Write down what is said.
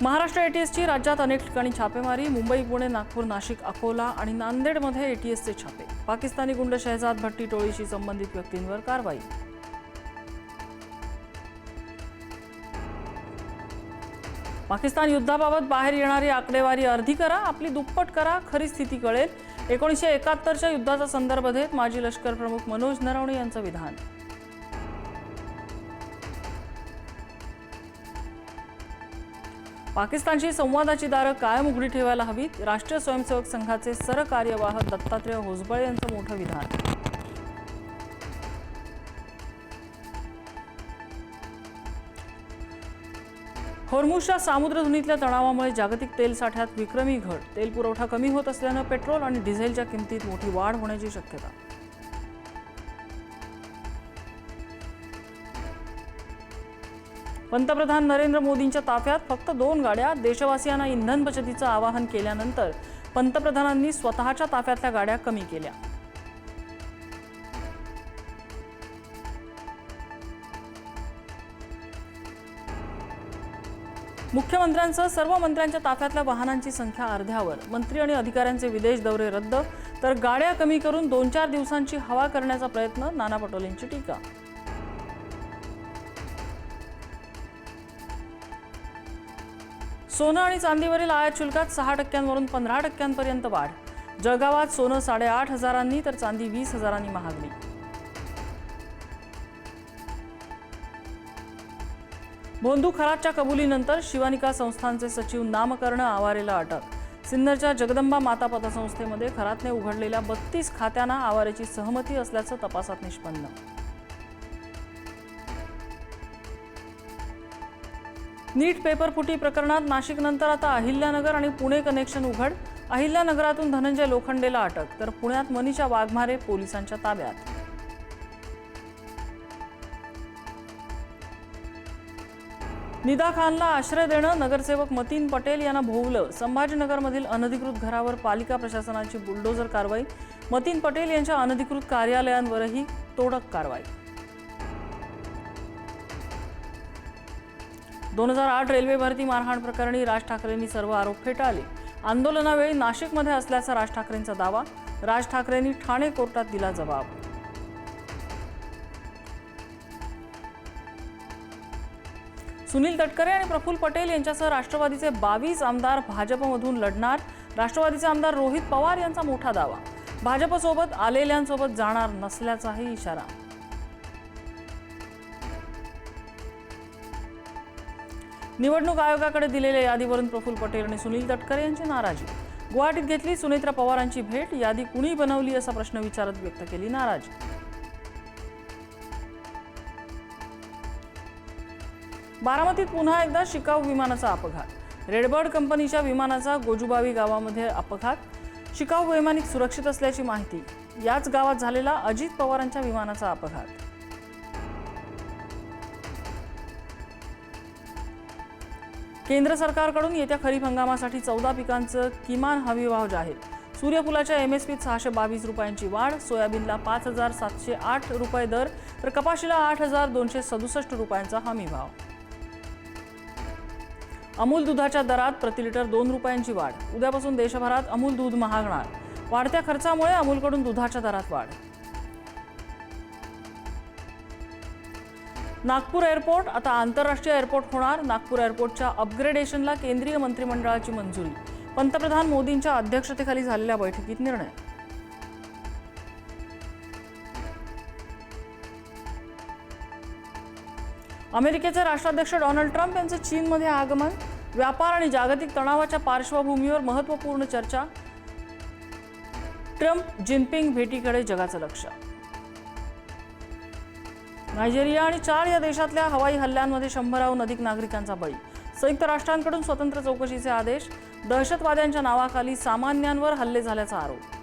महाराष्ट्र एटीएसची राज्यात अनेक ठिकाणी छापेमारी। मुंबई, पुणे, नागपूर, नाशिक, अकोला आणि नांदेडमध्ये एटीएसचे छापे। पाकिस्तानी गुंड शहजाद भट्टी टोळीशी संबंधित व्यक्तींवर कारवाई। पाकिस्तान युद्धाबाबत बाहेर येणारी आकडेवारी अर्धी करा, आपली दुप्पट करा, खरी स्थिती कळेल। 1971च्या युद्धाचा संदर्भ देत माजी लष्कर प्रमुख मनोज नरवणे यांचं विधान। पाकिस्तानशी संवादाची दारं कायम उघडी ठेवायला हवीत। राष्ट्रीय स्वयंसेवक संघाचे सरकार्यवाह दत्तात्रय होसबळे यांचं मोठं विधान। होर्मुझच्या सामुद्रधुनीतल्या तणावामुळे जागतिक तेल साठ्यात विक्रमी घट। तेल पुरवठा कमी होत असल्यानं पेट्रोल आणि डिझेलच्या किमतीत मोठी वाढ होण्याची शक्यता। पंतप्रधान नरेंद्र मोदींच्या ताफ्यात फक्त 2 गाड्या। देशवासियांना इंधन बचतीचं आवाहन केल्यानंतर पंतप्रधानांनी स्वतःच्या ताफ्यातल्या गाड्या कमी केल्या। मुख्यमंत्र्यांसह सर्व मंत्र्यांच्या ताफ्यातल्या वाहनांची संख्या अर्ध्यावर। मंत्री आणि अधिकाऱ्यांचे विदेश दौरे रद्द, तर गाड्या कमी करून 2-4 दिवसांची हवा करण्याचा प्रयत्न। नाना पटोलेंची टीका। सोनं आणि चांदीवरील आयात शुल्कात 6% 15% वाढ। जळगावात सोनं 8,500 तर चांदी 20,000 महागली। भोंदू खरातच्या कबुलीनंतर शिवानिका संस्थानचे सचिव नामकर्ण आवारेला अटक। सिन्नरच्या जगदंबा माता पतसंस्थेमध्ये खरातने उघडलेल्या 32 खात्यांना आवारेची सहमती असल्याचं तपासात निष्पन्न। नीट पेपरफुटी प्रकरणात नाशिकनंतर आता अहिल्यानगर आणि पुणे कनेक्शन उघड। अहिल्यानगरातून धनंजय लोखंडेला अटक, तर पुण्यात मनीषा वाघमारे पोलिसांच्या ताब्यात। निदा खानला आश्रय देणं, नगरसेवक मतीन पटेल यांना भोवलं। संभाजीनगरमधील अनधिकृत घरावर पालिका प्रशासनाची बुलडोझर कारवाई। मतीन पटेल यांच्या अनधिकृत कार्यालयांवरही तोडक कारवाई। 2008 रेल्वे भरती मारहाण प्रकरणी राज ठाकरेंनी सर्व आरोप फेटाळले। आंदोलनावेळी नाशिकमध्ये असल्याचा राज ठाकरेंचा दावा। राज ठाकरेंनी ठाणे कोर्टात दिला जबाब। सुनील तटकरे आणि प्रफुल्ल पटेल यांच्यासह राष्ट्रवादीचे 22 आमदार भाजपमधून लढणार। राष्ट्रवादीचे आमदार रोहित पवार यांचा मोठा दावा। भाजपसोबत आलेल्यांसोबत जाणार नसल्याचाही इशारा। निवडणूक आयोगाकडे दिलेल्या यादीवरून प्रफुल्ल पटेल आणि सुनील तटकरे यांची नाराजी। गुवाहाटीत घेतली सुनेत्रा पवारांची भेट। यादी कुणी बनवली असा प्रश्न विचारत व्यक्त केली नाराजी। बारामतीत पुन्हा एकदा शिकाऊ विमानाचा अपघात। रेडबर्ड कंपनीच्या विमानाचा गोजुबावी गावामध्ये अपघात। शिकाऊ वैमानिक सुरक्षित असल्याची माहिती। याच गावात झालेला अजित पवारांच्या विमानाचा अपघात। केंद्र सरकारकडून येत्या खरीप हंगामासाठी 14 पिकांचं किमान हमीभाव जाहीर। सूर्यफुलाच्या एमएसपीत 622 रुपयांची वाढ। सोयाबीनला 5,708 रुपये दर, तर कपाशीला 8,267 रुपयांचा हमीभाव। अमूल दुधाच्या दरात प्रति लिटर 2 रुपयांची वाढ। उद्यापासून देशभरात अमूल दूध महागणार। वाढत्या खर्चामुळे अमूलकडून दुधाच्या दरात वाढ। नागपूर एअरपोर्ट आता आंतरराष्ट्रीय एअरपोर्ट होणार। नागपूर एअरपोर्टच्या अपग्रेडेशनला केंद्रीय मंत्रिमंडळाची मंजुरी। पंतप्रधान मोदींच्या अध्यक्षतेखाली झालेल्या बैठकीत निर्णय। अमेरिकेचे राष्ट्राध्यक्ष डोनाल्ड ट्रम्प यांचे चीनमध्ये आगमन। व्यापार आणि जागतिक तणावाच्या पार्श्वभूमीवर महत्त्वपूर्ण चर्चा। ट्रम्प जिनपिंग भेटीकडे जगाचं लक्ष। नायजेरिया आणि चाड या देशातल्या हवाई हल्ल्यांमध्ये 100हून अधिक नागरिकांचा बळी। संयुक्त राष्ट्रांकडून स्वतंत्र चौकशीचे आदेश। दहशतवाद्यांच्या नावाखाली सामान्यांवर हल्ले झाल्याचा आरोप।